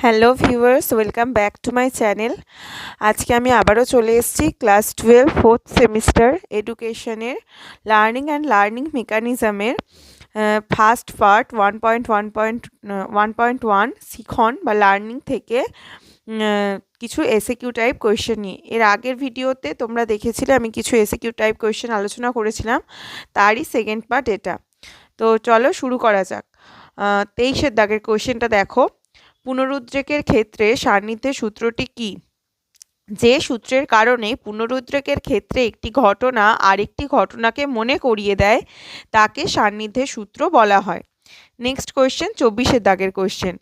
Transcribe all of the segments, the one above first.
Hello viewers, welcome back to my channel. আজকে আমি আবারও চলে এসেছি ক্লাস 12 ফোর্থ সেমিস্টার এডুকেশনের লার্নিং মেকানিজমের ফার্স্ট পার্ট 1.1 শিখন বা লার্নিং থেকে কিছু এসএকিউ টাইপ কোয়েশ্চেন নিয়ে। এর আগের ভিডিওতে তোমরা দেখেছিলে আমি কিছু এসএকিউ টাইপ কোয়েশ্চেন আলোচনা করেছিলাম, তারই সেকেন্ড পার্ট এটা। তো চলো শুরু করা যাক। 23-এর দাগের কোয়েশ্চেনটা দেখো। পুনরুদ্রেকের ক্ষেত্রে সান্নিধ্যের সূত্রটি কি? যে সূত্রের কারণে পুনরুদ্রেকের ক্ষেত্রে একটি ঘটনা আরেকটি ঘটনাকে মনে করিয়ে দেয় তাকে সান্নিধ্যের সূত্র বলা হয়। নেক্সট কোয়েশ্চেন, 24-এর দাগের কোয়েশ্চেন।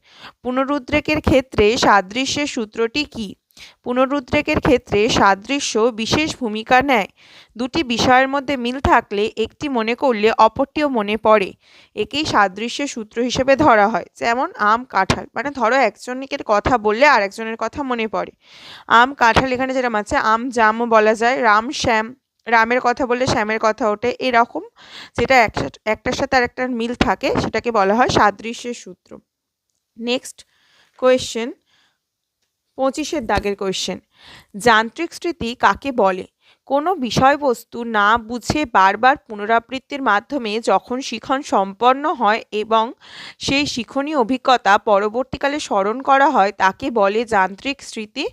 পুনরুদ্রেকের ক্ষেত্রে সাদৃশ্যের সূত্রটি কি? পুনরুদ্রেকের ক্ষেত্রে সাদৃশ্য বিশেষ ভূমিকা নেয়। দুটি বিষয়ের মধ্যে মিল থাকলে একটি মনে করলে অপরটিও মনে পড়ে, একেই সাদৃশ্যের সূত্র হিসেবে ধরা হয়। যেমন আম কাঁঠাল, মানে ধরো একজনের কথা বললে আর একজনের কথা মনে পড়ে। আম কাঁঠাল, এখানে যেরকম আছে আম জামও বলা যায়, রাম শ্যাম, রামের কথা বললে শ্যামের কথা ওঠে, এরকম যেটা একটার সাথে আরেকটার মিল থাকে সেটাকে বলা হয় সাদৃশ্যের সূত্র। নেক্সট কোয়েশ্চেন, 25-এর দাগের কোয়েশ্চেন। যান্ত্রিক স্মৃতি কাকে বলে? কোনো বিষয়বস্তু না বুঝে বারবার পুনরাবৃত্তির মাধ্যমে যখন শিখন সম্পন্ন হয় এবং সেই শিখনীয় অভিজ্ঞতা পরবর্তীকালে স্মরণ করা হয় তাকে বলে যান্ত্রিক স্মৃতি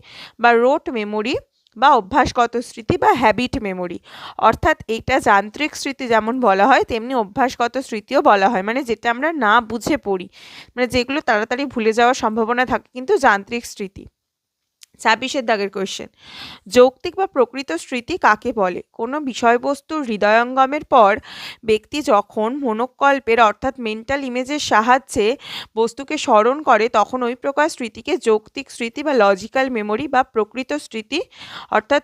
বা রোট মেমোরি বা অভ্যাসগত স্মৃতি বা হ্যাবিট মেমোরি। অর্থাৎ এটা যান্ত্রিক স্মৃতি যেমন বলা হয় তেমনি অভ্যাসগত স্মৃতিও বলা হয়, মানে যেটা আমরা না বুঝে পড়ি, মানে যেগুলো তাড়াতাড়ি ভুলে যাওয়ার সম্ভাবনা থাকে কিন্তু যান্ত্রিক স্মৃতি। 26-এর দাগের কোয়েশ্চেন। যৌক্তিক বা প্রকৃত স্মৃতি কাকে বলে? কোনো বিষয়বস্তুর হৃদয়ঙ্গমের পর ব্যক্তি যখন মনোকল্পের অর্থাৎ মেন্টাল ইমেজের সাহায্যে বস্তুকে স্মরণ করে তখন ওই প্রকার স্মৃতিকে যৌক্তিক স্মৃতি বা লজিক্যাল মেমোরি বা প্রকৃত স্মৃতি অর্থাৎ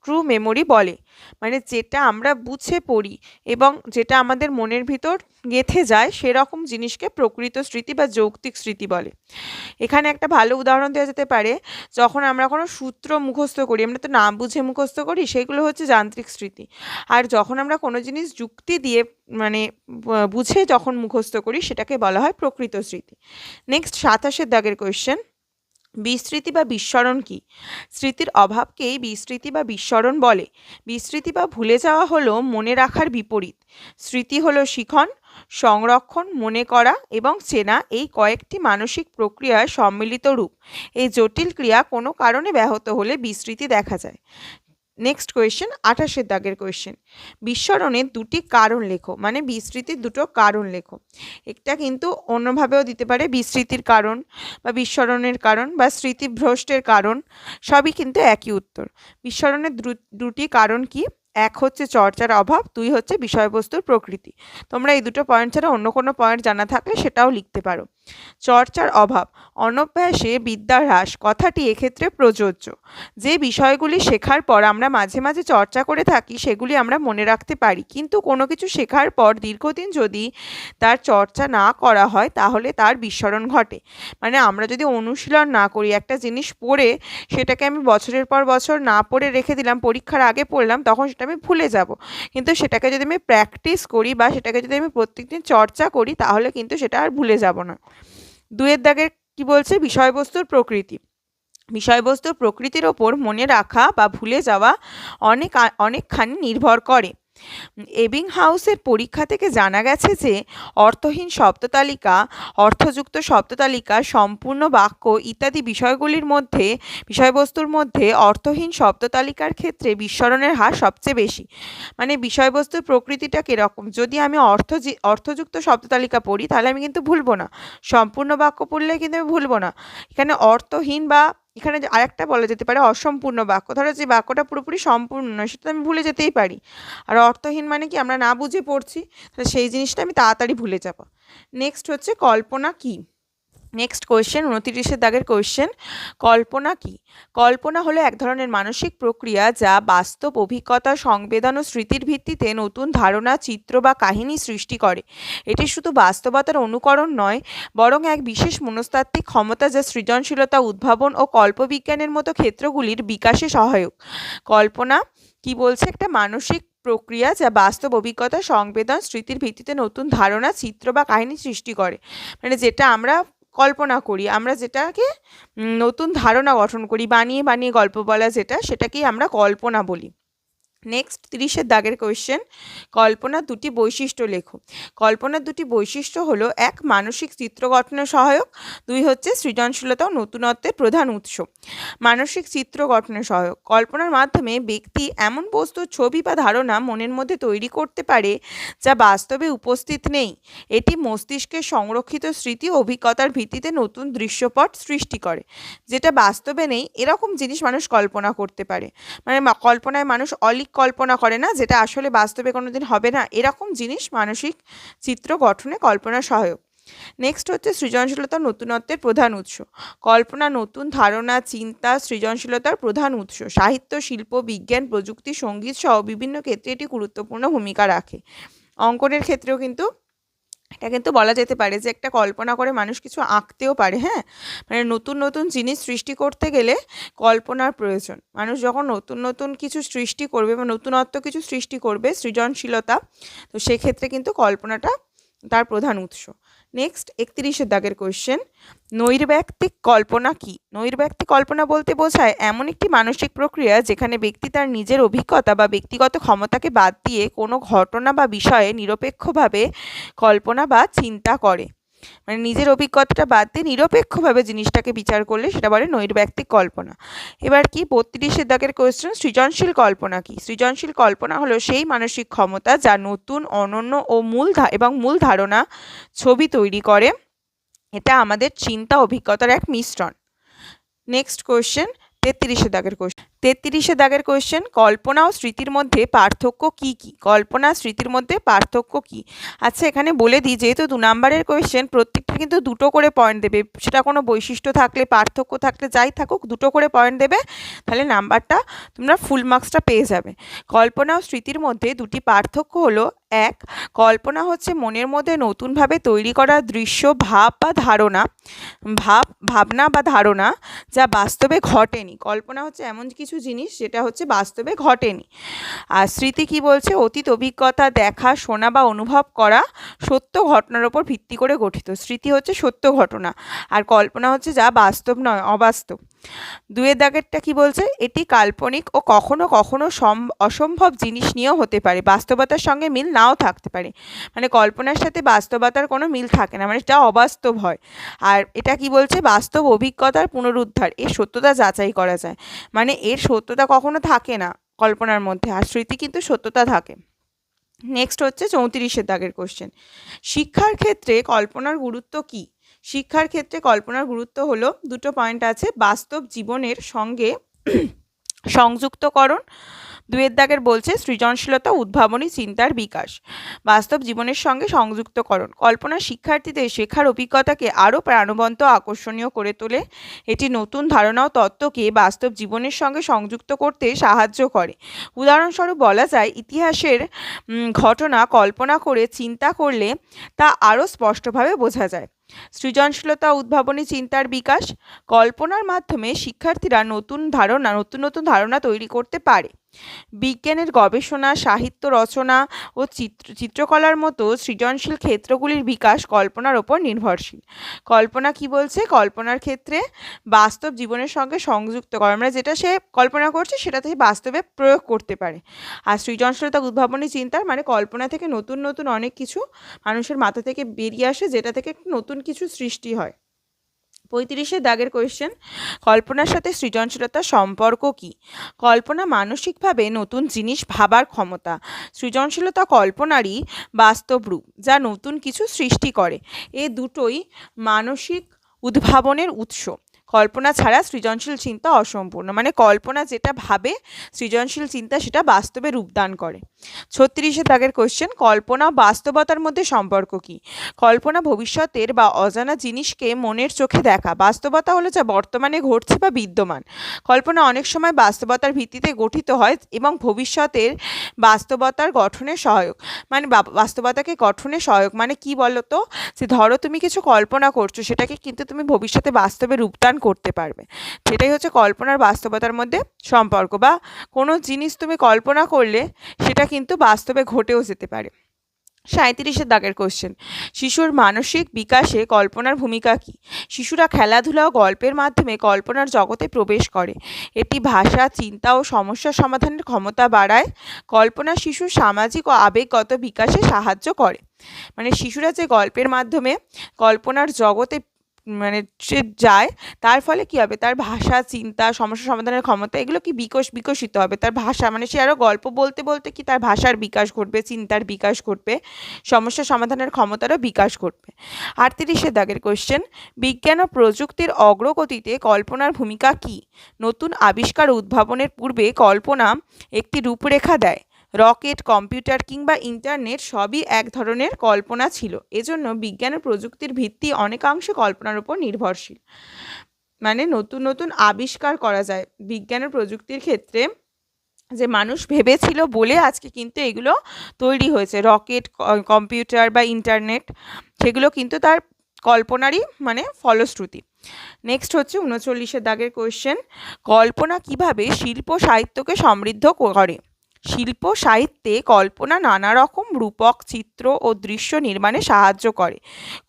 ট্রু মেমোরি বলে। মানে যেটা আমরা বুঝে পড়ি এবং যেটা আমাদের মনের ভিতর গেঁথে যায় সেরকম জিনিসকে প্রকৃত স্মৃতি বা যৌক্তিক স্মৃতি বলে। এখানে একটা ভালো উদাহরণ দেওয়া যেতে পারে, যখন আমরা কোনো সূত্র মুখস্থ করি, আমরা তো না বুঝে মুখস্থ করি, সেগুলো হচ্ছে যান্ত্রিক স্মৃতি। আর যখন আমরা কোনো জিনিস যুক্তি দিয়ে মানে বুঝে যখন মুখস্থ করি সেটাকে বলা হয় প্রকৃত স্মৃতি। নেক্সট 27-এর দাগের কোয়েশ্চেন। বিস্মৃতি বা বিস্মরণ কি? স্মৃতির অভাবকেই বিস্মৃতি বা বিস্মরণ বলে। বিস্মৃতি বা ভুলে যাওয়া হলো মনে রাখার বিপরীত। স্মৃতি হলো শিখন, সংরক্ষণ, মনে করা এবং চেনা, এই কয়েকটি মানসিক প্রক্রিয়ার সম্মিলিত রূপ। এই জটিল ক্রিয়া কোনো কারণে ব্যাহত হলে বিস্মৃতি দেখা যায়। নেক্সট কোয়েশ্চেন, 28-এর দাগের কোয়েশ্চেন। বিস্মরণের দুটি কারণ লেখো, মানে বিস্মৃতির দুটো কারণ লেখো। একটা কিন্তু অন্যভাবেও দিতে পারে, বিস্মৃতির কারণ বা বিস্মরণের কারণ বা স্মৃতিভ্রষ্টের কারণ, সবই কিন্তু একই উত্তর। বিস্মরণের দুটি কারণ কি? এক হচ্ছে চর্চার অভাব, দুই হচ্ছে বিষয়বস্তুর প্রকৃতি। তোমরা এই দুটো পয়েন্ট ছাড়া অন্য কোনো পয়েন্ট জানা থাকলে সেটাও লিখতে পারো। চর্চার অভাব, অনভ্যাসে বিদ্যা হ্রাস কথাটি এক্ষেত্রে প্রযোজ্য। যে বিষয়গুলি শেখার পর আমরা মাঝে মাঝে চর্চা করে থাকি সেগুলি আমরা মনে রাখতে পারি, কিন্তু কোনো কিছু শেখার পর দীর্ঘদিন যদি তার চর্চা না করা হয় তাহলে তার বিস্মরণ ঘটে। মানে আমরা যদি অনুশীলন না করি, একটা জিনিস পড়ে সেটাকে আমি বছরের পর বছর না পড়ে রেখে দিলাম, পরীক্ষার আগে পড়লাম, তখন সেটা আমি ভুলে যাব। কিন্তু সেটাকে যদি আমি প্র্যাকটিস করি বা সেটাকে যদি আমি প্রত্যেকদিন চর্চা করি তাহলে কিন্তু সেটা আর ভুলে যাব না। 2-এর দাগের কি বলছে? বিষয়বস্তুর প্রকৃতি। বিষয়বস্তুর প্রকৃতির ওপর মনে রাখা বা ভুলে যাওয়া অনেকখানি নির্ভর করে। এবিংহাউসের পরীক্ষা থেকে জানা গেছে যে অর্থহীন শব্দতালিকা, অর্থযুক্ত শব্দতালিকা, সম্পূর্ণ বাক্য ইত্যাদি বিষয়বস্তুর মধ্যে অর্থহীন শব্দতালিকার ক্ষেত্রে বিস্মরণের হার সবচেয়ে বেশি। মানে বিষয়বস্তুর প্রকৃতিটা কীরকম? যদি আমি অর্থযুক্ত শব্দতালিকা পড়ি তাহলে আমি কিন্তু ভুলবো না, সম্পূর্ণ বাক্য পড়লে কিন্তু আমি ভুলবো না। এখানে অর্থহীন বা এখানে আরেকটা বলা যেতে পারে অসম্পূর্ণ বাক্য, ধরো যে বাক্যটা পুরোপুরি সম্পূর্ণ নয় সেটা আমি ভুলে যেতেই পারি। আর অর্থহীন মানে কি? আমরা না বুঝে পড়ছি, তাহলে সেই জিনিসটা আমি তাড়াতাড়ি ভুলে যাব। নেক্সট হচ্ছে কল্পনা কি? নেক্সট কোয়েশ্চেন, 29-এর দাগের কোয়েশ্চেন। কল্পনা কি? কল্পনা হলো এক ধরনের মানসিক প্রক্রিয়া যা বাস্তব অভিজ্ঞতা, সংবেদন ও স্মৃতির ভিত্তিতে নতুন ধারণা, চিত্র বা কাহিনী সৃষ্টি করে। এটি শুধু বাস্তবতার অনুকরণ নয়, বরং এক বিশেষ মনস্তাত্ত্বিক ক্ষমতা যা সৃজনশীলতা, উদ্ভাবন ও কল্পবিজ্ঞানের মতো ক্ষেত্রগুলির বিকাশে সহায়ক। কল্পনা কি বলছে? একটা মানসিক প্রক্রিয়া যা বাস্তব অভিজ্ঞতা, সংবেদন, স্মৃতির ভিত্তিতে নতুন ধারণা, চিত্র বা কাহিনী সৃষ্টি করে। মানে যেটা আমরা কল্পনা করি, আমরা যেটাকে নতুন ধারণা গঠন করি, বানিয়ে বানিয়ে গল্প বলা সেটাকেই আমরা কল্পনা বলি। নেক্সট 30-এর দাগের কোয়েশ্চেন, কল্পনার দুটি বৈশিষ্ট্য লেখো। কল্পনার দুটি বৈশিষ্ট্য হলো 1 মানসিক চিত্র গঠনে সহায়ক, 2 হচ্ছে সৃজনশীলতা ও নতুনত্বের প্রধান উৎস। মানসিক চিত্র গঠনে সহায়ক, কল্পনার মাধ্যমে ব্যক্তি এমন বস্তুর ছবি বা ধারণা মনের মধ্যে তৈরি করতে পারে যা বাস্তবে উপস্থিত নেই। এটি মস্তিষ্কের সংরক্ষিত স্মৃতি ও অভিজ্ঞতার ভিত্তিতে নতুন দৃশ্যপট সৃষ্টি করে। যেটা বাস্তবে নেই এরকম জিনিস মানুষ কল্পনা করতে পারে, মানে কল্পনায় মানুষ অলিক কল্পনা করে না, যেটা আসলে বাস্তবে কোনোদিন হবে না, এরকম জিনিস মানসিক চিত্র গঠনে কল্পনা সহায়ক। নেক্সট হচ্ছে সৃজনশীলতা নতুনত্বের প্রধান উৎস। কল্পনা নতুন ধারণা, চিন্তা, সৃজনশীলতার প্রধান উৎস। সাহিত্য, শিল্প, বিজ্ঞান, প্রযুক্তি, সঙ্গীত সহ বিভিন্ন ক্ষেত্রে এটি গুরুত্বপূর্ণ ভূমিকা রাখে। অঙ্কনের ক্ষেত্রেও কিন্তু এটা কিন্তু বলা যেতে পারে যে একটা কল্পনা করে মানুষ কিছু আঁকতেও পারে। হ্যাঁ, মানে নতুন নতুন জিনিস সৃষ্টি করতে গেলে কল্পনার প্রয়োজন। মানুষ যখন নতুন নতুন কিছু সৃষ্টি করবে বা নতুনত্ব কিছু সৃষ্টি করবে, সৃজনশীলতা, তো সেক্ষেত্রে কিন্তু কল্পনাটা তার প্রধান উৎস। নেক্সট 31-এর দাগের কোয়েশ্চেন, নৈর্ব্যক্তিক কল্পনা কি? নৈর্ব্যক্তিক কল্পনা বলতে বোঝায় এমন একটি মানসিক প্রক্রিয়া যেখানে ব্যক্তি তার নিজের অভিজ্ঞতা বা ব্যক্তিগত ক্ষমতাকে বাদ দিয়ে কোনো ঘটনা বা বিষয়ে নিরপেক্ষভাবে কল্পনা বা চিন্তা করে। মানে নিজের অভিজ্ঞতাটা বাদ দিয়ে নিরপেক্ষভাবে জিনিসটাকে বিচার করলে সেটা বলে নৈর্ব্যক্তিক কল্পনা। এবার কি 32-এর দাগের কোয়েশ্চেন, সৃজনশীল কল্পনা কি? সৃজনশীল কল্পনা হলো সেই মানসিক ক্ষমতা যা নতুন, অনন্য ও মূল ধারণা, ছবি তৈরি করে। এটা আমাদের চিন্তা অভিজ্ঞতার এক মিশ্রণ। নেক্সট কোয়েশ্চেন 33-এর দাগের কোয়েশ্চেন। 33-এর দাগের কোয়েশ্চেন, কল্পনা ও স্মৃতির মধ্যে পার্থক্য কি কি? কল্পনা স্মৃতির মধ্যে পার্থক্য কি? আচ্ছা, এখানে বলে দিই, যেহেতু 2 নম্বরের কোয়েশ্চেন, প্রত্যেকটা কিন্তু 2টো করে পয়েন্ট দেবে। সেটা কোনো বৈশিষ্ট্য থাকলে, পার্থক্য থাকলে, যাই থাকুক, 2টো করে পয়েন্ট দেবে, তাহলে নাম্বারটা তোমরা ফুল মার্কসটা পেয়ে যাবে। কল্পনা ও স্মৃতির মধ্যে 2টি পার্থক্য হলো, 1 কল্পনা হচ্ছে মনের মধ্যে নতুনভাবে তৈরি করা দৃশ্য, ভাবনা বা ধারণা যা বাস্তবে ঘটেনি। কল্পনা হচ্ছে এমন কিছু জিনিস যেটা হচ্ছে বাস্তবে ঘটেনি। আর স্মৃতি কি বলছে? অতীত অভিজ্ঞতা, দেখা, শোনা বা অনুভব করা সত্য ঘটনার ওপর ভিত্তি করে গঠিত। স্মৃতি হচ্ছে সত্য ঘটনা, আর কল্পনা হচ্ছে যা বাস্তব নয়, অবাস্তব। 2-এর দাগেরটা কি বলছে? এটি কাল্পনিক ও কখনো কখনো অসম্ভব জিনিস নিয়েও হতে পারে, বাস্তবতার সঙ্গে মিল নাও থাকতে পারে। মানে কল্পনার সাথে বাস্তবতার কোনো মিল থাকে না, মানে এটা অবাস্তব হয়। আর এটা কি বলছে? বাস্তব অভিজ্ঞতার পুনরুদ্ধার, এর সত্যতা যাচাই করা যায়। মানে এর সত্যতা কখনো থাকে না কল্পনার মধ্যে, আর স্মৃতি কিন্তু সত্যতা থাকে। নেক্সট হচ্ছে 34-এর দাগের কোশ্চেন, শিক্ষার ক্ষেত্রে কল্পনার গুরুত্ব কি? শিক্ষার ক্ষেত্রে কল্পনার গুরুত্ব হলো, 2টো পয়েন্ট আছে, বাস্তব জীবনের সঙ্গে সংযুক্তকরণ। 2-এর দাগের বলছে সৃজনশীলতা, উদ্ভাবনী চিন্তার বিকাশ। বাস্তব জীবনের সঙ্গে সংযুক্তকরণ, কল্পনা শিক্ষার্থীদের শেখার অভিজ্ঞতাকে আরও প্রাণবন্ত, আকর্ষণীয় করে তোলে। এটি নতুন ধারণা ও তত্ত্বকে বাস্তব জীবনের সঙ্গে সংযুক্ত করতে সাহায্য করে। উদাহরণস্বরূপ বলা যায়, ইতিহাসের ঘটনা কল্পনা করে চিন্তা করলে তা আরও স্পষ্টভাবে বোঝা যায়। সৃজনশীলতা, উদ্ভাবনী চিন্তার বিকাশ, কল্পনার মাধ্যমে শিক্ষার্থীরা নতুন নতুন ধারণা তৈরি করতে পারে। বিজ্ঞানের গবেষণা, সাহিত্য রচনা ও চিত্রকলার মতো সৃজনশীল ক্ষেত্রগুলির বিকাশ কল্পনার ওপর নির্ভরশীল। কল্পনা কি বলছে? কল্পনার ক্ষেত্রে বাস্তব জীবনের সঙ্গে সংযুক্ত করে, আমরা যেটা সে কল্পনা করছে সেটা থেকে বাস্তবে প্রয়োগ করতে পারে। আর সৃজনশীলতা, উদ্ভাবনী চিন্তার মানে কল্পনা থেকে নতুন নতুন অনেক কিছু মানুষের মাথা থেকে বেরিয়ে আসে, যেটা থেকে নতুন কিছু সৃষ্টি হয়। 35-এর দাগের কোয়েশ্চেন, কল্পনার সাথে সৃজনশীলতার সম্পর্ক কি? কল্পনা মানসিকভাবে নতুন জিনিস ভাবার ক্ষমতা। সৃজনশীলতা কল্পনারই বাস্তব রূপ, যা নতুন কিছু সৃষ্টি করে। এ দুটোই মানসিক উদ্ভাবনের উৎস। কল্পনা ছাড়া সৃজনশীল চিন্তা অসম্পূর্ণ, মানে কল্পনা যেটা ভাবে, সৃজনশীল চিন্তা সেটা বাস্তবে রূপদান করে। 36-এর দাগের কোয়েশ্চেন, কল্পনা ও বাস্তবতার মধ্যে সম্পর্ক কি? কল্পনা ভবিষ্যতের বা অজানা জিনিসকে মনের চোখে দেখা, বাস্তবতা হলো যা বর্তমানে ঘটছে বা বিদ্যমান। কল্পনা অনেক সময় বাস্তবতার ভিত্তিতে গঠিত হয় এবং ভবিষ্যতের বাস্তবতার গঠনে সহায়ক। মানে বাস্তবতাকে গঠনে সহায়ক মানে কি বলতো, যে ধরো তুমি কিছু কল্পনা করছো, সেটাকে কিন্তু তুমি ভবিষ্যতে বাস্তবে রূপদান করতে পারবে। সেটাই হচ্ছে কল্পনার বাস্তবতার মধ্যে সম্পর্ক, বা কোনো জিনিস তুমি কল্পনা করলে সেটা কিন্তু বাস্তবে ঘটেও যেতে পারে। 37 দাগের কোশ্চেন, শিশুর মানসিক বিকাশে কল্পনার ভূমিকা কী? শিশুরা খেলাধুলা ও গল্পের মাধ্যমে কল্পনার জগতে প্রবেশ করে। এটি ভাষা, চিন্তা ও সমস্যা সমাধানের ক্ষমতা বাড়ায়। কল্পনা শিশুর সামাজিক ও আবেগগত বিকাশে সাহায্য করে। মানে শিশুরা যে গল্পের মাধ্যমে কল্পনার জগতে মানে সে যায়, তার ফলে কী হবে, তার ভাষা, চিন্তা, সমস্যা সমাধানের ক্ষমতা এগুলো কি বিকশিত হবে। তার ভাষা মানে সে আরও গল্প বলতে বলতে কি তার ভাষার বিকাশ ঘটবে, চিন্তার বিকাশ ঘটবে, সমস্যা সমাধানের ক্ষমতারও বিকাশ ঘটবে। 38 দাগের কোশ্চেন, বিজ্ঞান ও প্রযুক্তির অগ্রগতিতে কল্পনার ভূমিকা কী? নতুন আবিষ্কার ও উদ্ভাবনের পূর্বে কল্পনা একটি রূপরেখা দেয়। রকেট, কম্পিউটার কিংবা ইন্টারনেট সবই এক ধরনের কল্পনা ছিল। এজন্য বিজ্ঞান ও প্রযুক্তির ভিত্তি অনেকাংশে কল্পনার উপর নির্ভরশীল। মানে নতুন নতুন আবিষ্কার করা যায় বিজ্ঞান ও প্রযুক্তির ক্ষেত্রে, যে মানুষ ভেবেছিল বলে আজকে কিন্তু এগুলো তৈরি হয়েছে। রকেট, কম্পিউটার বা ইন্টারনেট, সেগুলো কিন্তু তার কল্পনারই মানে ফলশ্রুতি। নেক্সট হচ্ছে 39 দাগের কোয়েশ্চেন, কল্পনা কিভাবে শিল্প সাহিত্যকে সমৃদ্ধ করে? শিল্প সাহিত্যে কল্পনা নানা রকম রূপক, চিত্র ও দৃশ্য নির্মাণে সাহায্য করে।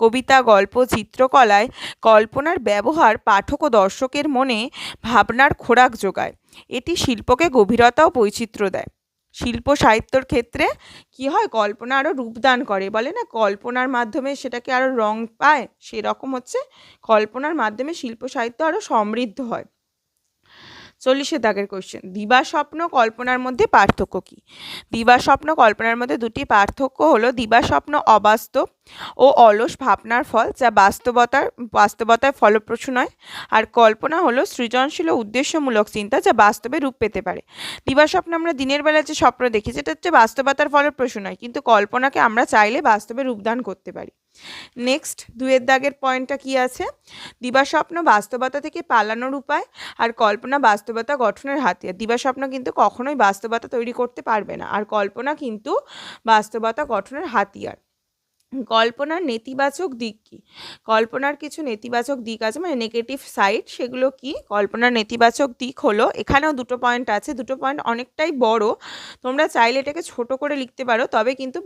কবিতা, গল্প, চিত্রকলায় কল্পনার ব্যবহার পাঠক ও দর্শকের মনে ভাবনার খোরাক যোগায়। এটি শিল্পকে গভীরতা ও বৈচিত্র্য দেয়। শিল্প সাহিত্যর ক্ষেত্রে কি হয়, কল্পনা আরও রূপদান করে, বলে না কল্পনার মাধ্যমে সেটাকে আরও রং পায়, সেরকম হচ্ছে কল্পনার মাধ্যমে শিল্প সাহিত্য আরও সমৃদ্ধ হয়। 40 দাগের কোশ্চেন, দিবা স্বপ্ন কল্পনার মধ্যে পার্থক্য কী? দিবা স্বপ্ন কল্পনার মধ্যে দুটি পার্থক্য হলো, দিবা স্বপ্ন অবাস্তব ও অলস ভাবনার ফল, যা বাস্তবতায় ফলপ্রসূ নয়। আর কল্পনা হলো সৃজনশীল ও উদ্দেশ্যমূলক চিন্তা, যা বাস্তবে রূপ পেতে পারে। দিবা স্বপ্ন আমরা দিনের বেলা যে স্বপ্ন দেখি, যেটা হচ্ছে বাস্তবতার ফলপ্রসূ নয়, কিন্তু কল্পনাকে আমরা চাইলে বাস্তবে রূপদান করতে পারি। নেক্সট 2 দাগের পয়েন্টটা কি আছে, দিবাস্বপ্ন বাস্তবতা থেকে পালানোর উপায়, আর কল্পনা বাস্তবতা গঠনের হাতিয়ার। দিবাস্বপ্ন কিন্তু কখনোই বাস্তবতা তৈরি করতে পারবে না, আর কল্পনা কিন্তু বাস্তবতা গঠনের হাতিয়ার। কল্পনার নেতিবাচক দিক কী? কল্পনার কিছু নেতিবাচক দিক আছে, মানে নেগেটিভ সাইড, সেগুলো কি? কল্পনার নেতিবাচক দিক হলো, এখানেও দুটো পয়েন্ট আছে, দুটো পয়েন্ট অনেকটাই বড়, তোমরা চাইলে এটাকে ছোট করে লিখতে পারো, তবে কিন্তু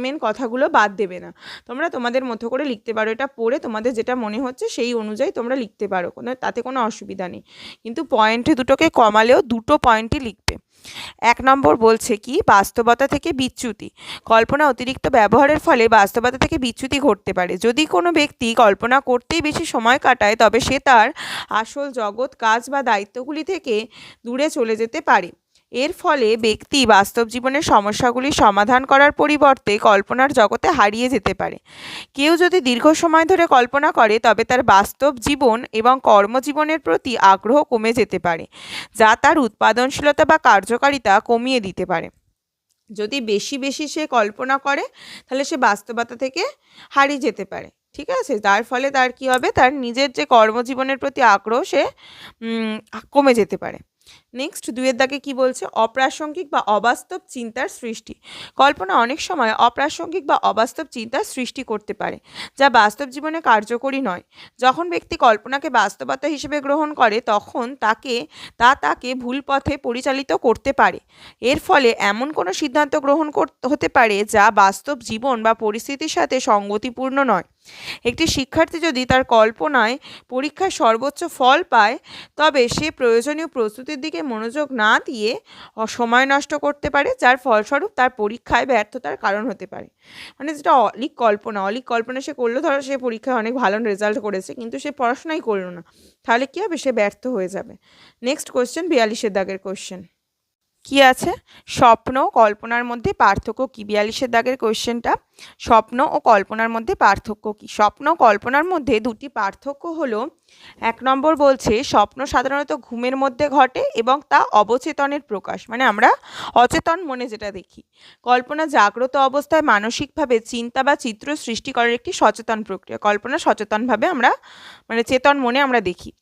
মেন কথাগুলো বাদ দেবে না। তোমরা তোমাদের মতো করে লিখতে পারো, এটা পড়ে তোমাদের যেটা মনে হচ্ছে সেই অনুযায়ী তোমরা লিখতে পারো, তাতে কোনো অসুবিধা নেই, কিন্তু পয়েন্টে দুটোকে কমালেও দুটো পয়েন্টই লিখবে। 1 নম্বর বলছে কি, বাস্তবতা থেকে বিচ্যুতি। কল্পনা অতিরিক্ত ব্যবহারের ফলে বাস্তবতা থেকে বিচ্যুতি ঘটতে পারে। যদি কোনো ব্যক্তি কল্পনা করতেই বেশি সময় কাটায়, তবে সে তার আসল জগৎ, কাজ বা দায়িত্বগুলি থেকে দূরে চলে যেতে পারে। এর ফলে ব্যক্তি বাস্তব জীবনের সমস্যাগুলি সমাধান করার পরিবর্তে কল্পনার জগতে হারিয়ে যেতে পারে। কেউ যদি দীর্ঘ সময় ধরে কল্পনা করে, তবে তার বাস্তব জীবন এবং কর্মজীবনের প্রতি আগ্রহ কমে যেতে পারে, যা তার উৎপাদনশীলতা বা কার্যকারিতা কমিয়ে দিতে পারে। যদি বেশি সে কল্পনা করে, তাহলে সে বাস্তবতা থেকে হারিয়ে যেতে পারে, ঠিক আছে? তার ফলে তার কি হবে, তার নিজের যে কর্মজীবনের প্রতি আগ্রহ সে কমে যেতে পারে। নেক্সট 2 দাগে কি বলছে, অপ্রাসঙ্গিক বা অবাস্তব চিন্তার সৃষ্টি। কল্পনা অনেক সময় অপ্রাসঙ্গিক বা অবাস্তব চিন্তার সৃষ্টি করতে পারে, যা বাস্তব জীবনে কার্যকরী নয়। যখন ব্যক্তি কল্পনাকে বাস্তবতা হিসেবে গ্রহণ করে, তখন তাকে ভুল পথে পরিচালিত করতে পারে। এর ফলে এমন কোনো সিদ্ধান্ত গ্রহণ হতে পারে যা বাস্তব জীবন বা পরিস্থিতির সাথে সঙ্গতিপূর্ণ নয়। একটি শিক্ষার্থী যদি তার কল্পনায় পরীক্ষায় সর্বোচ্চ ফল পায়, তবে সে প্রয়োজনীয় প্রস্তুতির দিকে মনোযোগ না দিয়ে সময় নষ্ট করতে পারে, যার ফলস্বরূপ তার পরীক্ষায় ব্যর্থতার কারণ হতে পারে। মানে যেটা অলিক কল্পনা সে করলো, ধরো সে পরীক্ষায় অনেক ভালো রেজাল্ট করেছে, কিন্তু সে পড়াশোনাই করলো না, তাহলে কী হবে, সে ব্যর্থ হয়ে যাবে। নেক্সট কোশ্চেন 42 দাগের কোশ্চেন কি আছে, স্বপ্ন কল্পনার মধ্যে পার্থক্য কী? 42 দাগের কোশ্চেনটা, স্বপ্ন ও কল্পনার মধ্যে পার্থক্য কী? স্বপ্ন কল্পনার মধ্যে দুটি পার্থক্য হলো, 1 নম্বর বলছে, স্বপ্ন সাধারণত ঘুমের মধ্যে ঘটে এবং তা অবচেতনের প্রকাশ, মানে আমরা অচেতন মনে যেটা দেখি। কল্পনা জাগ্রত অবস্থায় মানসিকভাবে চিন্তা বা চিত্র সৃষ্টি করার একটি সচেতন প্রক্রিয়া। কল্পনা সচেতনভাবে আমরা মানে চেতন মনে আমরা দেখি।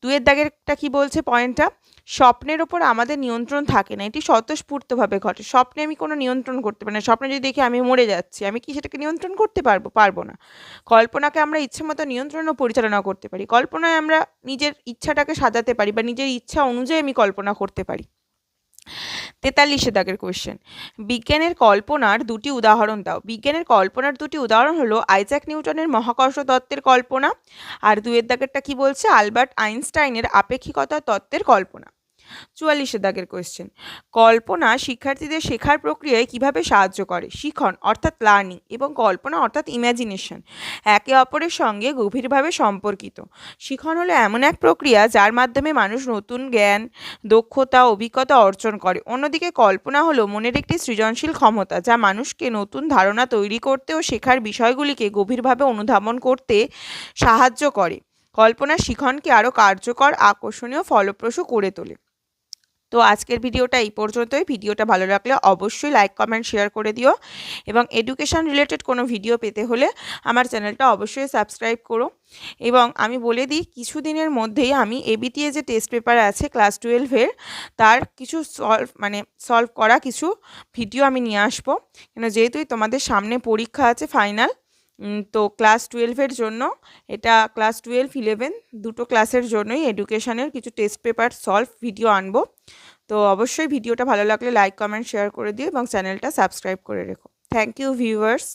2 দাগেরটা কি বলছে পয়েন্টটা, স্বপ্নের ওপর আমাদের নিয়ন্ত্রণ থাকে না, এটি স্বতঃস্ফূর্তভাবে ঘটে। স্বপ্নে আমি কোনো নিয়ন্ত্রণ করতে পারি না। স্বপ্নে যদি দেখি আমি মরে যাচ্ছি, আমি কি সেটাকে নিয়ন্ত্রণ করতে পারবো না। কল্পনাকে আমরা ইচ্ছেমতো নিয়ন্ত্রণ ও পরিচালনা করতে পারি। কল্পনায় আমরা নিজের ইচ্ছাটাকে সাজাতে পারি, বা নিজের ইচ্ছা অনুযায়ী আমি কল্পনা করতে পারি। 43 দাগের কোয়েশ্চেন, বিজ্ঞানের কল্পনার দুটি উদাহরণ দাও। বিজ্ঞানের কল্পনার দুটি উদাহরণ হলো আইজ্যাক নিউটনের মহাকর্ষ তত্ত্বের কল্পনা, আর 2 দাগেরটা কি বলছে, আলবার্ট আইনস্টাইনের আপেক্ষিকতা তত্ত্বের কল্পনা। 44 দাগের কোয়েশ্চেন, কল্পনা শিক্ষার্থীদের শেখার প্রক্রিয়ায় কিভাবে সাহায্য করে। শিখন অর্থাৎ লার্নিং এবং কল্পনা অর্থাৎ ইমাজিনেশন একে অপরের সঙ্গে গভীরভাবে সম্পর্কিত। শিখন হলো এমন এক প্রক্রিয়া যার মাধ্যমে মানুষ নতুন জ্ঞান, দক্ষতা, অভিজ্ঞতা অর্জন করে। অন্যদিকে কল্পনা হলো মনের একটি সৃজনশীল ক্ষমতা যা মানুষকে নতুন ধারণা তৈরি করতে ও শেখার বিষয়গুলিকে গভীরভাবে অনুধাবন করতে সাহায্য করে। কল্পনা শিখনকে আরও কার্যকর, আকর্ষণীয়, ফলপ্রসূ করে তোলে। তো আজকের ভিডিওটা এই পর্যন্তই। ভিডিওটা ভালো লাগলে অবশ্যই লাইক, কমেন্ট, শেয়ার করে দিও এবং এডুকেশন রিলেটেড কোনো ভিডিও পেতে হলে আমার চ্যানেলটা অবশ্যই সাবস্ক্রাইব করো। এবং আমি বলে দিই, কিছুদিনের মধ্যেই আমি এবিটিএ যে টেস্ট পেপার আছে ক্লাস 12-এর, তার কিছু সলভ করা কিছু ভিডিও আমি নিয়ে আসবো, কেন যেহেতুই তোমাদের সামনে পরীক্ষা আছে ফাইনাল। তো ক্লাস 12-এর জন্য এটা ক্লাস 12-11 দুটো ক্লাসের জন্যই এডুকেশনের কিছু টেস্ট পেপার সলভ ভিডিও আনবো। তো অবশ্যই ভিডিওটা ভালো লাগলে লাইক, কমেন্ট, শেয়ার করে দিও এবং চ্যানেলটা সাবস্ক্রাইব করে রেখো। Thank you viewers.